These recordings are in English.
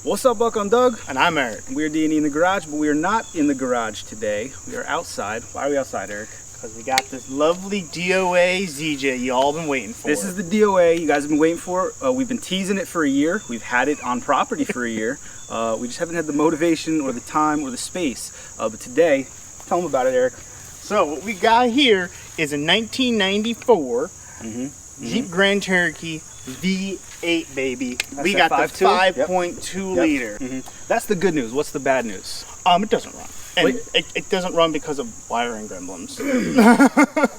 What's up, Buck? I'm Doug. And I'm Eric. We're D&E in the garage, but we are not in the garage today. We are outside. Why are we outside, Eric? Because we got this lovely DOA ZJ you all been waiting for. This is the DOA you guys have been waiting for. We've been teasing it for a year. We've had it on property for a year. We just haven't had the motivation or the time or the space. But today, tell them about it, Eric. So what we got here is a 1994 Jeep Grand Cherokee V8, baby. We got the 5.2 liter. That's the good news. What's the bad news? It doesn't run. And it doesn't run because of wiring gremlins.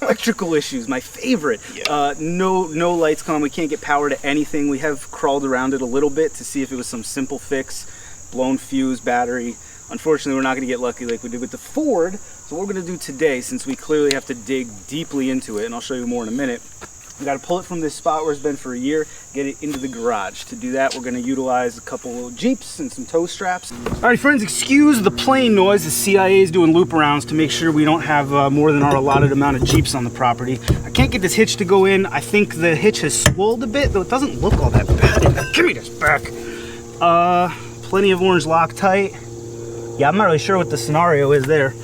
Electrical issues, my favorite. Yeah. No lights come on. We can't get power to anything. We have crawled around it a little bit to see if it was some simple fix. Blown fuse, battery. Unfortunately, we're not going to get lucky like we did with the Ford. So what we're going to do today, since we clearly have to dig deeply into it, and I'll show you more in a minute, we got to pull it from this spot where it's been for a year, get it into the garage. To do that, we're going to utilize a couple of Jeeps and some tow straps. Alright friends, excuse the plane noise. The CIA is doing loop arounds to make sure we don't have more than our allotted amount of Jeeps on the property. I can't get this hitch to go in. I think the hitch has swolled a bit, though it doesn't look all that bad. Give me this back. Plenty of orange Loctite. Yeah, I'm not really sure what the scenario is there.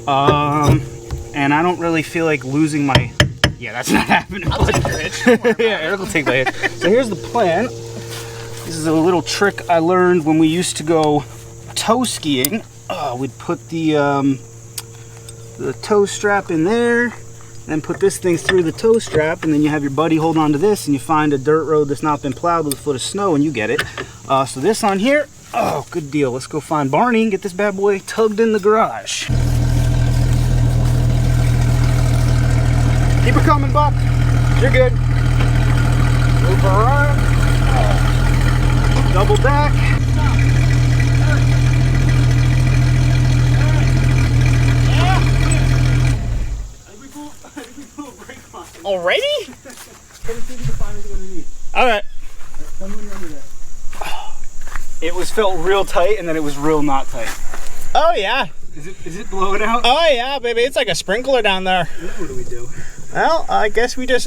And I don't really feel like losing my... Yeah, that's not happening. I'll take your hitch. Yeah, Eric will take my hitch. So here's the plan. This is a little trick I learned when we used to go tow skiing. We'd put the tow strap in there, and put this thing through the tow strap, and then you have your buddy hold on to this, and you find a dirt road that's not been plowed with a foot of snow, and you get it. So this on here, oh, good deal. Let's go find Barney and get this bad boy tugged in the garage. Keep her coming, Buck. You're good. Move her around. Double back. Already? Alright. It was felt real tight, and then it was real not tight. Oh yeah. Is it blowing out? Oh yeah, baby. It's like a sprinkler down there. What do we do? Well, I guess we just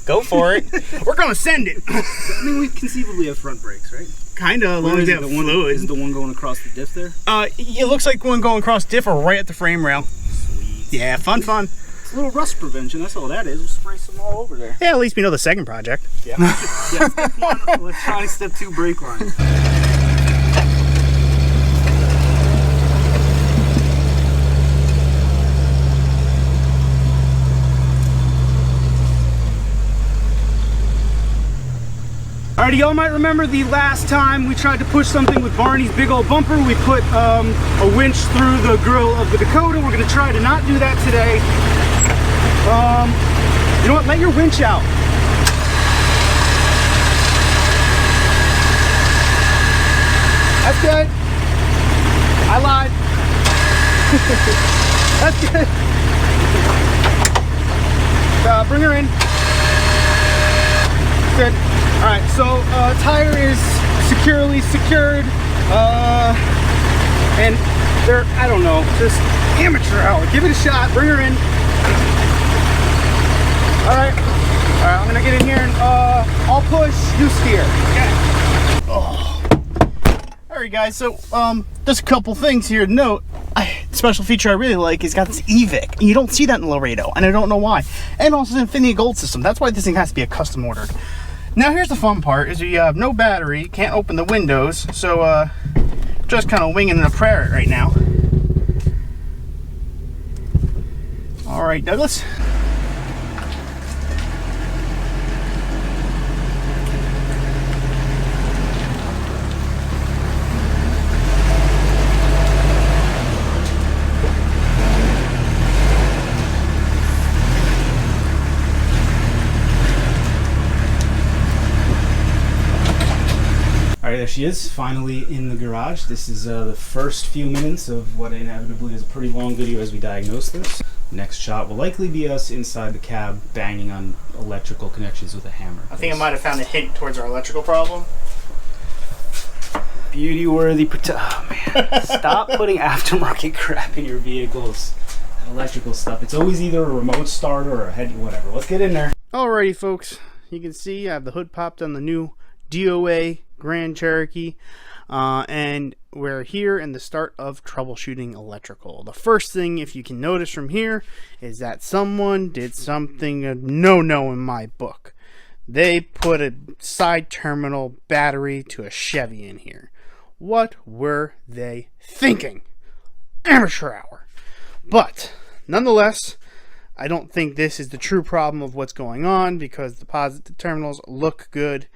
go for it. We're gonna send it. I mean, we conceivably have front brakes, right? Kinda, as long as they have fluid. Isn't the one going across the diff there? It looks like one going across diff or right at the frame rail. Sweet. Yeah, fun. It's a little rust prevention, that's all that is. We'll spray some all over there. Yeah, at least we know the second project. Yeah. Yeah. Step 1, electronic. Step 2, brake line. Alrighty, y'all might remember the last time we tried to push something with Barney's big old bumper. We put a winch through the grill of the Dakota. We're gonna try to not do that today. You know what, let your winch out. That's good. I lied. That's good. Bring her in. Good. Alright, so tire is securely secured, and they're, I don't know, just amateur hour. Give it a shot, bring her in. Alright, I'm gonna get in here and I'll push, you steer. Okay. Oh. Alright guys, so just a couple things here to note. The special feature I really like is got this EVIC. You don't see that in Laredo, and I don't know why. And also the Infinity Gold system. That's why this thing has to be a custom ordered. Now here's the fun part, is you have no battery, can't open the windows, so just kind of winging a prayer right now. Alright, Douglas. Alright, there she is, finally in the garage. This is the first few minutes of what inevitably is a pretty long video as we diagnose this. Next shot will likely be us inside the cab banging on electrical connections with a hammer. I think I might have found a hint towards our electrical problem. Beauty worthy oh man. Stop putting aftermarket crap in your vehicles. That electrical stuff. It's always either a remote starter or a head, whatever. Let's get in there. Alrighty folks, you can see I have the hood popped on the new DOA Grand Cherokee. And we're here in the start of troubleshooting electrical. The first thing, if you can notice from here, is that someone did something no-no in my book. They put a side terminal battery to a Chevy in here. What were they thinking? Amateur hour. But nonetheless, I don't think this is the true problem of what's going on, because the positive terminals look good.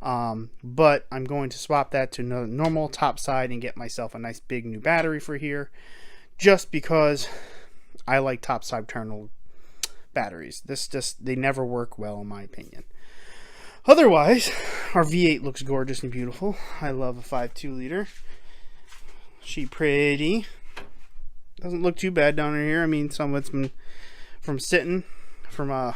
But I'm going to swap that to normal top side and get myself a nice big new battery for here, just because I like top side terminal batteries. They never work well in my opinion. Otherwise, our V8 looks gorgeous and beautiful. I love a 5.2 liter. She pretty. Doesn't look too bad down in here. I mean, some of it's been from sitting, from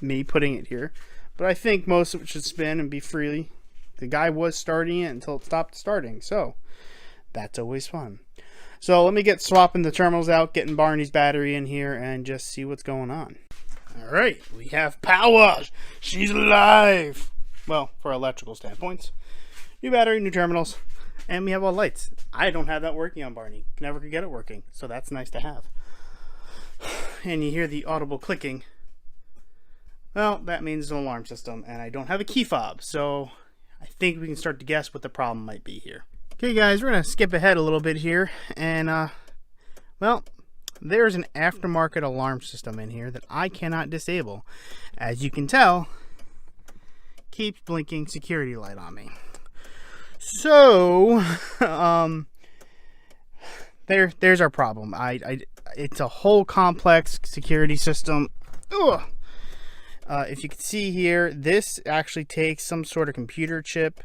me putting it here. But I think most of it should spin and be freely. The guy was starting it until it stopped starting, so that's always fun. So let me get swapping the terminals out, getting Barney's battery in here, and just see what's going on. Alright, we have power! She's alive! Well, for electrical standpoints. New battery, new terminals, and we have all lights. I don't have that working on Barney. Never could get it working, so that's nice to have. And you hear the audible clicking. Well, that means it's an alarm system, and I don't have a key fob, so I think we can start to guess what the problem might be here. Okay guys, we're going to skip ahead a little bit here, and well, there's an aftermarket alarm system in here that I cannot disable. As you can tell, keeps blinking security light on me. So, there's our problem. It's a whole complex security system. Ugh. If you can see here, this actually takes some sort of computer chip,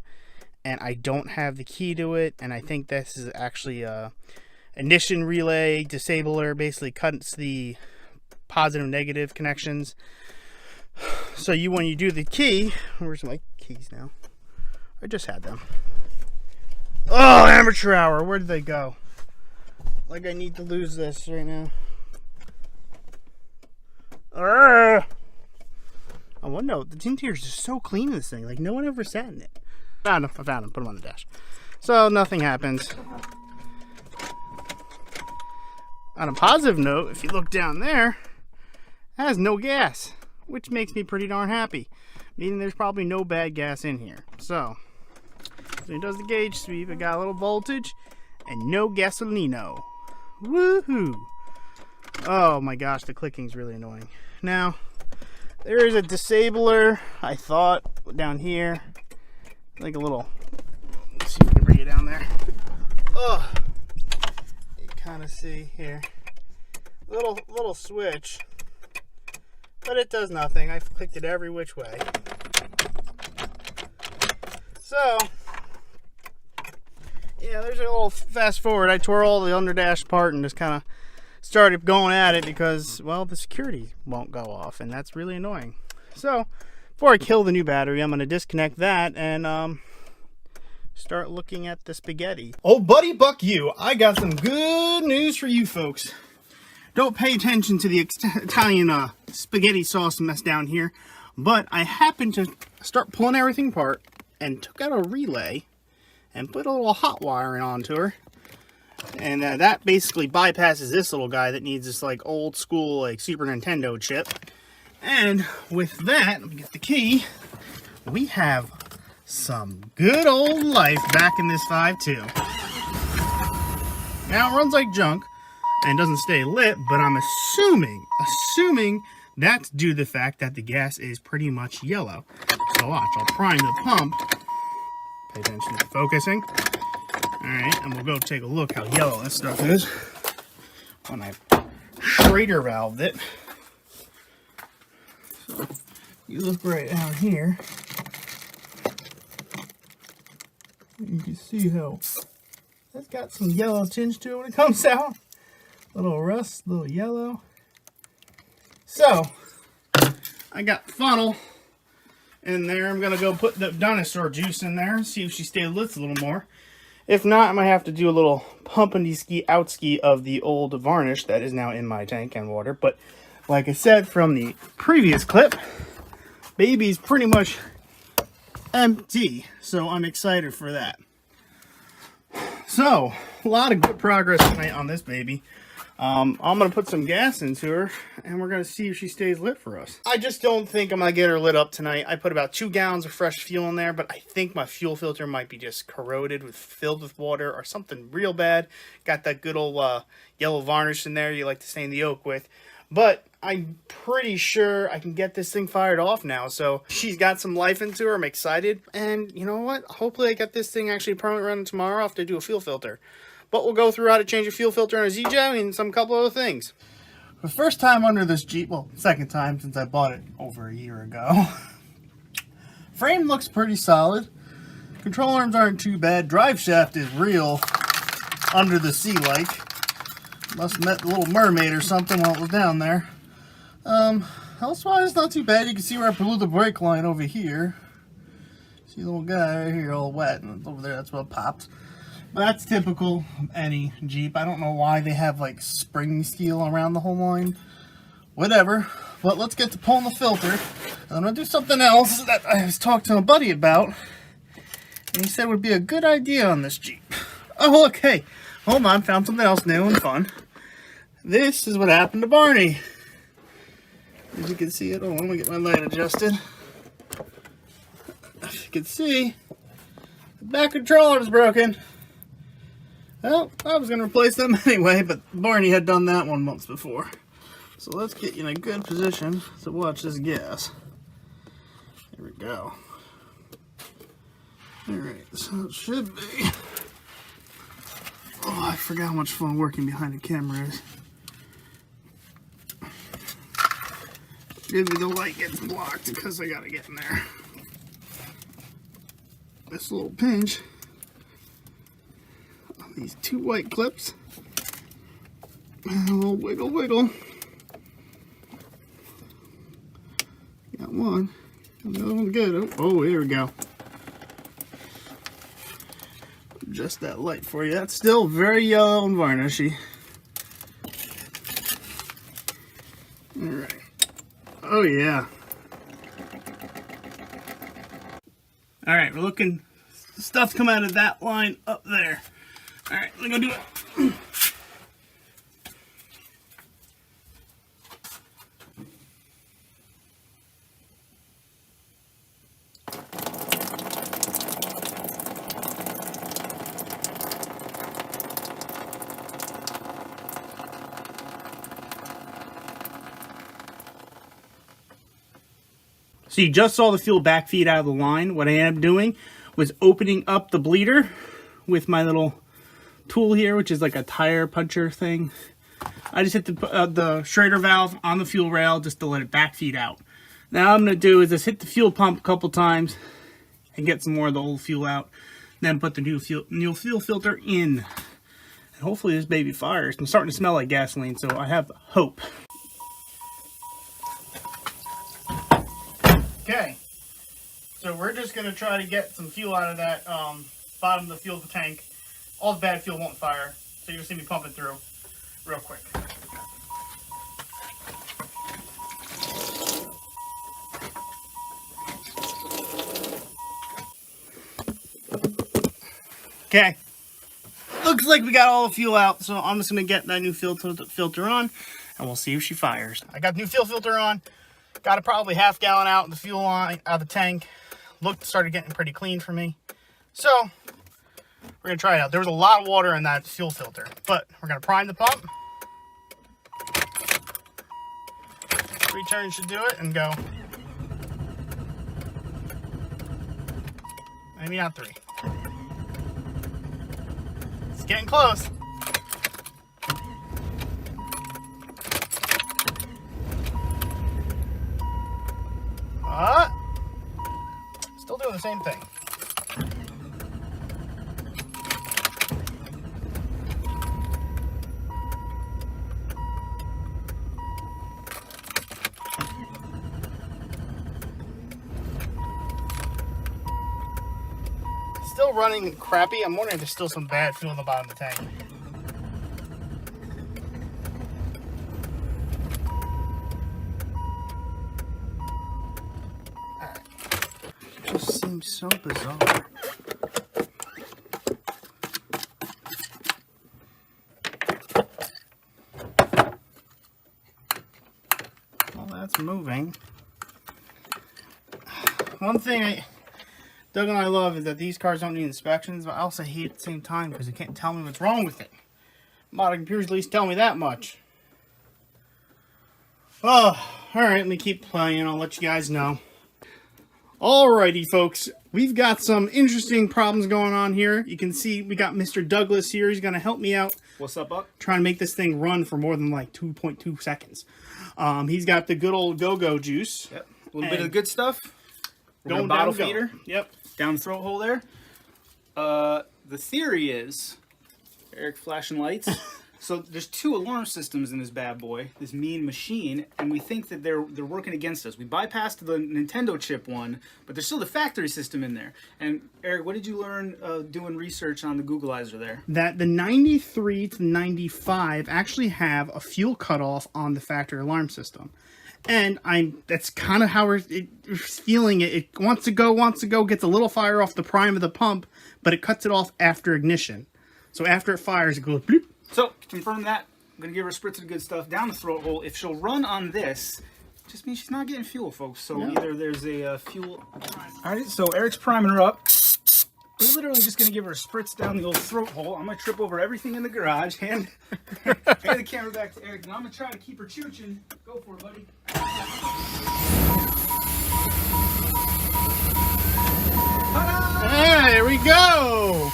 and I don't have the key to it, and I think this is actually a ignition relay disabler, basically cuts the positive negative connections. So when you do the key, where's my keys now? I just had them. Oh, amateur hour, where did they go? Like I need to lose this right now. Oh, well, no, the interior is just so clean in this thing. Like, no one ever sat in it. I found him. Put him on the dash. So, nothing happens. On a positive note, if you look down there, it has no gas, which makes me pretty darn happy. Meaning there's probably no bad gas in here. So it does the gauge sweep. It got a little voltage and no gasolino. Woohoo! Oh my gosh, the clicking's really annoying. Now, there is a disabler, I thought, down here. Like a little, let's see if we can bring it down there. Oh, you kind of see here. Little switch. But it does nothing. I've clicked it every which way. So, yeah, there's a little fast forward. I tore all the underdash apart and just kind of started going at it because, well, the security won't go off, and that's really annoying. So before I kill the new battery, I'm going to disconnect that and start looking at the spaghetti. Oh buddy, buck you, I got some good news for you folks. Don't pay attention to the Italian spaghetti sauce mess down here, but I happened to start pulling everything apart and took out a relay and put a little hot wiring onto her. And that basically bypasses this little guy that needs this like old school like Super Nintendo chip. And with that, let me get the key. We have some good old life back in this 5.2. Now it runs like junk and doesn't stay lit, but I'm assuming that's due to the fact that the gas is pretty much yellow. So watch, I'll prime the pump. Pay attention to focusing. Alright, and we'll go take a look how yellow this stuff is when I Schrader valved it. So you look right out here, you can see how that's got some yellow tinge to it when it comes out. Little rust, little yellow. So I got the funnel in there. I'm gonna go put the dinosaur juice in there, see if she stays lit a little more. If not, I might have to do a little pump and ski out ski of the old varnish that is now in my tank and water. But like I said from the previous clip, baby's pretty much empty, so I'm excited for that. So, a lot of good progress tonight on this baby. I'm going to put some gas into her, and we're going to see if she stays lit for us. I just don't think I'm going to get her lit up tonight. I put about 2 gallons of fresh fuel in there, but I think my fuel filter might be just corroded, filled with water, or something real bad. Got that good old yellow varnish in there you like to stain the oak with. But I'm pretty sure I can get this thing fired off now. So she's got some life into her. I'm excited. And you know what? Hopefully I get this thing actually permanently running tomorrow after I do a fuel filter. But we'll go through how to change a fuel filter on a ZJ and some couple other things. The first time under this Jeep, well, second time since I bought it over a year ago. Frame looks pretty solid. Control arms aren't too bad. Drive shaft is real under the sea like. Must have met the Little Mermaid or something while it was down there. Elsewise, it's not too bad. You can see where I blew the brake line over here. See the little guy right here all wet, and over there, that's what pops. But that's typical of any Jeep. I don't know why they have like spring steel around the whole line. Whatever. But let's get to pulling the filter. I'm going to do something else that I was talking to a buddy about. And he said would be a good idea on this Jeep. Oh, look, hey. Hold on, found something else new and fun. This is what happened to Barney. As you can see it, I'm gonna get my light adjusted. As you can see, the back controller is broken. Well, I was gonna replace them anyway, but Barney had done that one months before. So let's get you in a good position to watch this gas. Here we go. Alright, so it should be. Oh, I forgot how much fun working behind the camera is. Maybe the light gets blocked because I gotta get in there. This little pinch on these 2 white clips. And a little wiggle wiggle. Got one. Another one good. Oh, here we go. Just that light for you. That's still very yellow and varnishy. Alright. Oh yeah. Alright, we're looking. Stuff's come out of that line up there. Alright, let's go do it. So you just saw the fuel backfeed out of the line. What I ended up doing was opening up the bleeder with my little tool here, which is like a tire puncher thing. I just hit the Schrader valve on the fuel rail just to let it backfeed out. Now what I'm going to do is just hit the fuel pump a couple times and get some more of the old fuel out. Then put the new fuel filter in. And hopefully this baby fires. I'm starting to smell like gasoline, so I have hope. Okay, so we're just going to try to get some fuel out of that bottom of the fuel tank. All the bad fuel won't fire, so you'll see me pump it through real quick. Okay, looks like we got all the fuel out, so I'm just going to get that new filter on, and we'll see if she fires. I got the new fuel filter on. Got it probably half gallon out of the fuel line, out of the tank. Started getting pretty clean for me. So, we're going to try it out. There was a lot of water in that fuel filter, but we're going to prime the pump. 3 turns should do it and go. Maybe not 3. It's getting close. Still doing the same thing. Still running crappy. I'm wondering if there's still some bad fuel in the bottom of the tank. Just seems so bizarre. it's moving. One thing Doug and I love is that these cars don't need inspections, but I also hate it at the same time because they can't tell me what's wrong with it. Modern computers at least tell me that much. Oh, alright, let me keep playing. I'll let you guys know. Alrighty, folks. We've got some interesting problems going on here. You can see we got Mr. Douglas here. He's going to help me out. What's up, Buck? Trying to make this thing run for more than like 2.2 seconds. He's got the good old go-go juice. Yep. A little bit of the good stuff. Going bottle down feeder. Yep. Down the throat hole there. The theory is, Eric flashing lights. So there's 2 alarm systems in this bad boy, this mean machine, and we think that they're working against us. We bypassed the Nintendo chip one, but there's still the factory system in there. And Eric, what did you learn doing research on the Googleizer there? That the 93 to 95 actually have a fuel cutoff on the factory alarm system. And that's kind of how we're feeling it. It wants to go, gets a little fire off the prime of the pump, but it cuts it off after ignition. So after it fires, it goes bloop. So, to confirm that, I'm going to give her a spritz of the good stuff down the throat hole. If she'll run on this, it just means she's not getting fuel, folks. So either there's a fuel... Alright, so Eric's priming her up. We're literally just going to give her a spritz down the old throat hole. I'm going to trip over everything in the garage. Hand the camera back to Eric, and I'm going to try to keep her chooching. Go for it, buddy. Hey, there we go!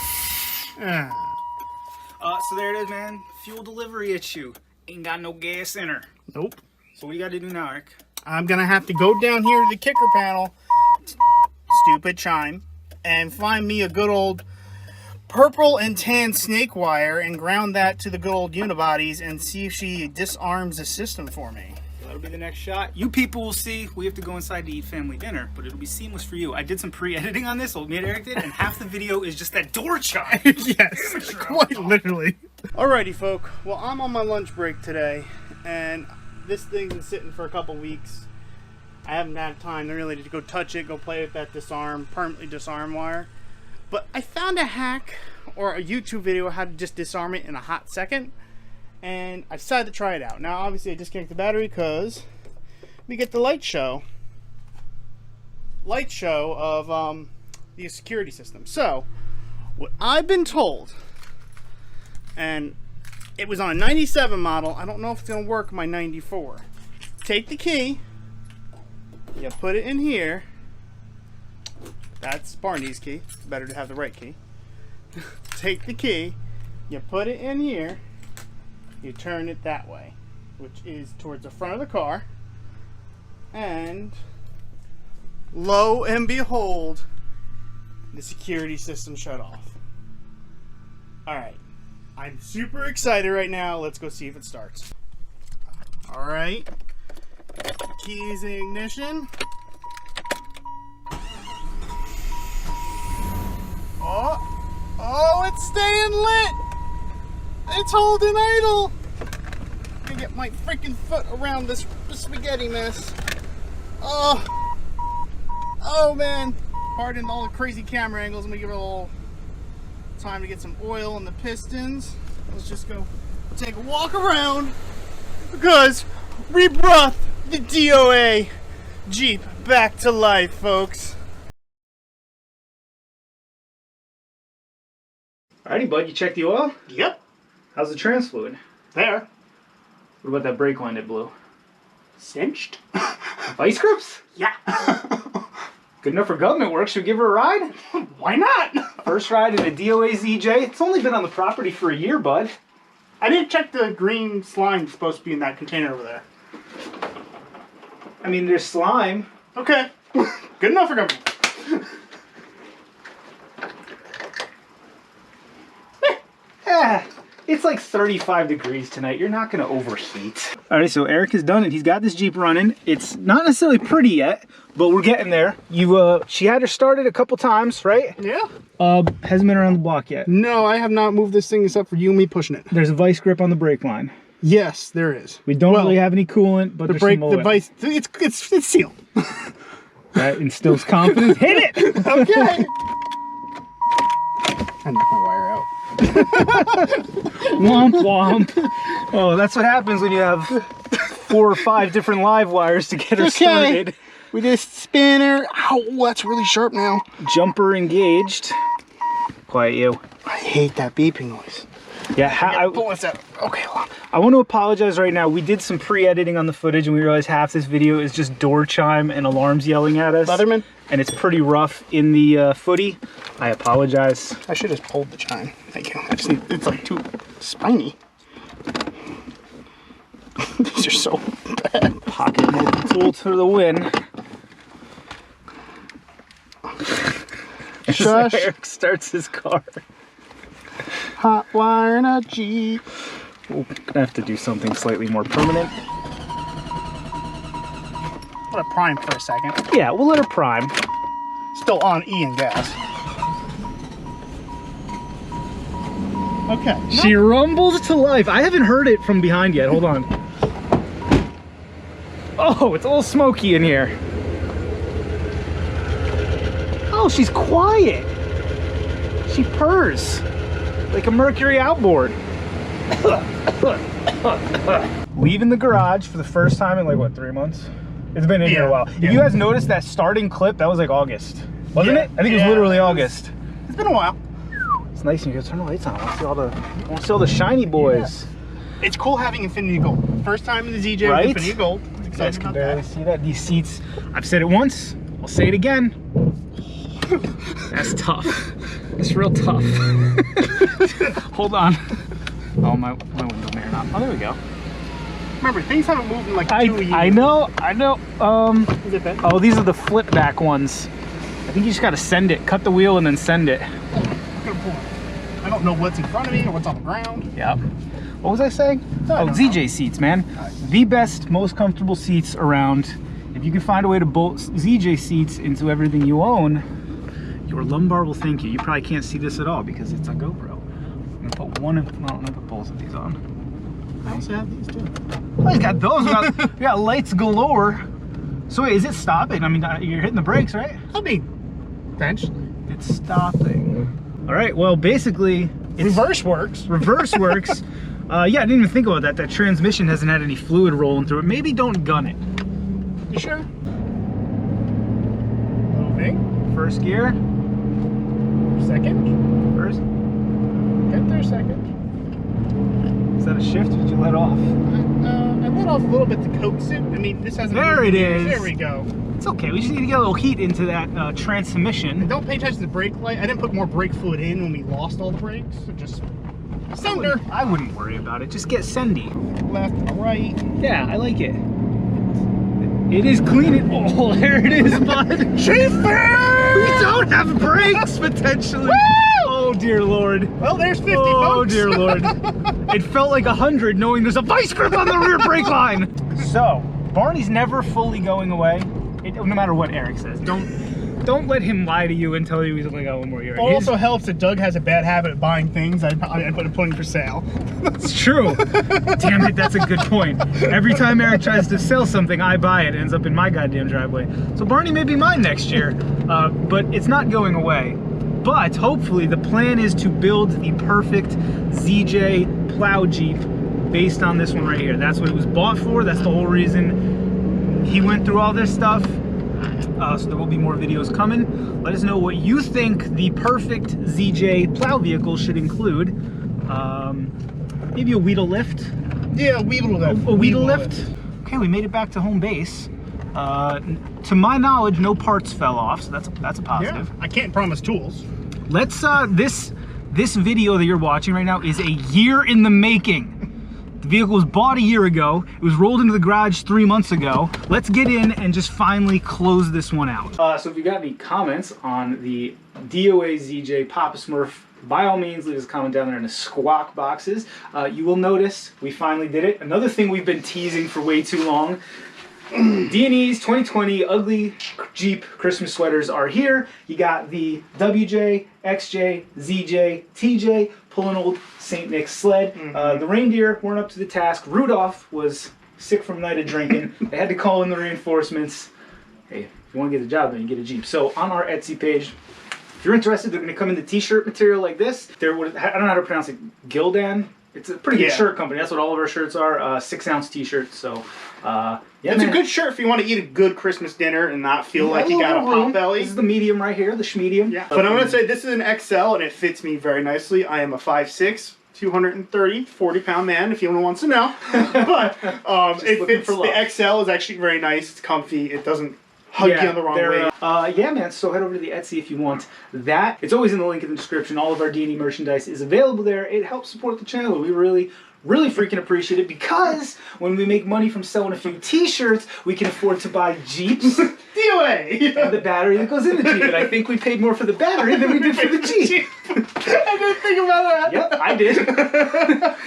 So there it is, man. Fuel delivery issue. Ain't got no gas in her. Nope. So what do you got to do now, Eric? I'm going to have to go down here to the kicker panel, stupid chime, and find me a good old purple and tan snake wire and ground that to the good old unibodies and see if she disarms the system for me. That'll be the next shot. You people will see. We have to go inside to eat family dinner, but it'll be seamless for you. I did some pre-editing on this, me and Eric did, and half the video is just that door chime. Yes, quite literally. Alrighty, folk. Well, I'm on my lunch break today, and this thing's been sitting for a couple weeks. I haven't had time to really go touch it, go play with that permanently disarm wire. But I found a hack or a YouTube video how to just disarm it in a hot second. And I decided to try it out. Now, obviously, I disconnect the battery because we get the light show of the security system. So, what I've been told, and it was on a 97 model. I don't know if it's going to work on my 94. Take the key. You put it in here. That's Barney's key. It's better to have the right key. Take the key. You put it in here. You turn it that way, which is towards the front of the car, and lo and behold, the security system shut off. Alright, I'm super excited right now. Let's go see if it starts. Alright, keys in ignition. Oh, it's staying lit! It's holding idle. I'm gonna get my freaking foot around this spaghetti mess. Oh man. Pardon all the crazy camera angles. I'm gonna give it a little time to get some oil in the pistons. Let's just go take a walk around because we brought the DOA Jeep back to life, folks. Alrighty, bud. You checked the oil? Yep. How's the trans fluid? There. What about that brake line that blew? Cinched. Vice grips? Yeah. Good enough for government work. Should we give her a ride? Why not? First ride in a DOA ZJ. It's only been on the property for a year, bud. I didn't check the green slime supposed to be in that container over there. I mean, there's slime. Okay. Good enough for government. It's like 35 degrees tonight. You're not going to overheat. All right, so Eric has done it. He's got this Jeep running. It's not necessarily pretty yet, but we're getting there. She had her started a couple times, right? Yeah. Hasn't been around the block yet. No, I have not moved this thing except for you and me pushing it. There's a vice grip on the brake line. Yes, there is. We don't really have any coolant, but there's some oil. The vice, it's sealed. That instills confidence. Hit it! Okay. I knocked my wire out. Womp womp. Oh, that's what happens when you have 4 or 5 different live wires to get her started. We just spin her. Ow, that's really sharp now. Jumper engaged. Quiet you. I hate that beeping noise. Yeah, Pull this out. Okay, hold on. I want to apologize right now. We did some pre-editing on the footage and we realized half this video is just door chime and alarms yelling at us. Leatherman? And it's pretty rough in the footy. I apologize. I should have pulled the chime. Thank you. I just need, it's like too spiny. These are so bad. Pocket multi-tool to the win. Shush. Eric starts his car. Hot wire in a Jeep. We're gonna have to do something slightly more permanent. Let it prime for a second. Yeah, we'll let her prime. Still on E and gas. Okay. She rumbles to life. I haven't heard it from behind yet. Hold on. Oh, it's a little smoky in here. Oh, she's quiet. She purrs like a Mercury outboard. Leaving the garage for the first time in like, what, 3 months? It's been in here a while. If you guys noticed that starting clip, that was like August. Wasn't it? I think it was literally August. It's been a while. It's nice when you go turn the lights on. I want to see all the shiny boys. Yeah. It's cool having Infinity Gold. First time in the ZJ with Infinity Gold. You guys can barely see that. These seats, I've said it once, I'll say it again. That's tough. It's real tough. Hold on. Oh, my window mirror not. Oh, there we go. Remember, things haven't moved in like 2 years. I know. Is it that? Oh, these are the flip back ones. I think you just got to send it. Cut the wheel and then send it. I don't know what's in front of me or what's on the ground. Yep. What was I saying? Oh, ZJ seats, man. The best, most comfortable seats around. If you can find a way to bolt ZJ seats into everything you own, your lumbar will thank you. You probably can't see this at all because it's a GoPro. I'm gonna put one of, well, I'm gonna put both of these on. I also have these too. Oh, he's got those. We got lights galore. So wait, is it stopping? I mean, you're hitting the brakes, right? I mean, eventually. It's stopping. All right, well, basically, reverse works. Reverse works. Yeah, I didn't even think about that. That transmission hasn't had any fluid rolling through it. Maybe don't gun it. You sure? Moving. First gear. Second. First. Get there second. Is that a shift or did you let off? I let off a little bit to coax it. I mean, this hasn't. There it is. There we go. It's okay. We just need to get a little heat into that transmission. And don't pay attention to the brake light. I didn't put more brake fluid in when we lost all the brakes. So just sender. I wouldn't worry about it. Just get sendy. Left, right. Yeah, I like it. It is clean. Oh, there it is, bud. Schaefer! We don't have brakes potentially. Woo! Oh dear Lord. Well, there's 50, oh, folks. Oh dear Lord. It felt like 100 knowing there's a vice grip on the rear brake line. So, Barney's never fully going away. No matter what Eric says. Don't let him lie to you and tell you he's only got one more year. It also helps that Doug has a bad habit of buying things I put for sale. It's true. Damn it, that's a good point. Every time Eric tries to sell something, I buy it. It ends up in my goddamn driveway. So Barney may be mine next year, but it's not going away. But hopefully the plan is to build the perfect ZJ plow Jeep based on this one right here. That's what it was bought for. That's the whole reason he went through all this stuff. So there will be more videos coming. Let us know what you think the perfect ZJ plow vehicle should include. Maybe a Weedle lift. Yeah, a Weedle lift. A Weedle lift. Okay, we made it back to home base. To my knowledge, no parts fell off, so that's a positive. Yeah, I can't promise tools. Let's this video that you're watching right now is a year in the making. The vehicle was bought a year ago. It was rolled into the garage 3 months ago. Let's get in and just finally close this one out. So if you got any comments on the DOA ZJ Papa Smurf, by all means, leave us a comment down there in the squawk boxes. You will notice we finally did it. Another thing we've been teasing for way too long. D&E's 2020 ugly Jeep Christmas sweaters are here. You got the WJ, XJ, ZJ, TJ, pulling old St. Nick's sled. The reindeer weren't up to the task. Rudolph was sick from a night of drinking. They had to call in the reinforcements. Hey, if you want to get the job done, you get a Jeep. So on our Etsy page, if you're interested, they're going to come in the t-shirt material like this. I don't know how to pronounce it. Gildan It's a pretty good Yeah. shirt company. That's what all of our shirts are. 6-ounce t-shirts. So, yeah, It's a good shirt if you want to eat a good Christmas dinner and not feel like you got a pot belly. This is the medium right here, the schmedium. Yeah. But I'm going to say this is an XL and it fits me very nicely. I am a 5'6", 230, 40-pound man, if anyone wants to know. But it fits. The XL is actually very nice. It's comfy. It doesn't hug you on the wrong way. Yeah, man. So head over to the Etsy if you want that. It's always in the link in the description. All of our D&D merchandise is available there. It helps support the channel. We really freaking appreciate it because when we make money from selling a few t-shirts, we can afford to buy Jeeps. DOA! And the battery that goes in the Jeep. And I think we paid more for the battery than we did for the Jeep. I didn't think about that. Yep, I did.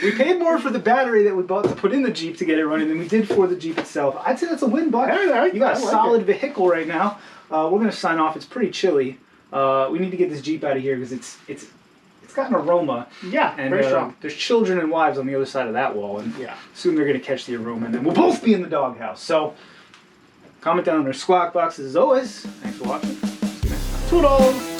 We paid more for the battery that we bought to put in the Jeep to get it running than we did for the Jeep itself. I'd say that's a win, Buck. You got a solid vehicle right now. We're going to sign off. It's pretty chilly. We need to get this Jeep out of here because it's got an aroma. Yeah, and, very strong. There's children and wives on the other side of that wall, and yeah, soon they're going to catch the aroma, and then we'll both be in the doghouse. So, comment down in our squawk boxes as always. Thanks for watching. See you next time. Toodles!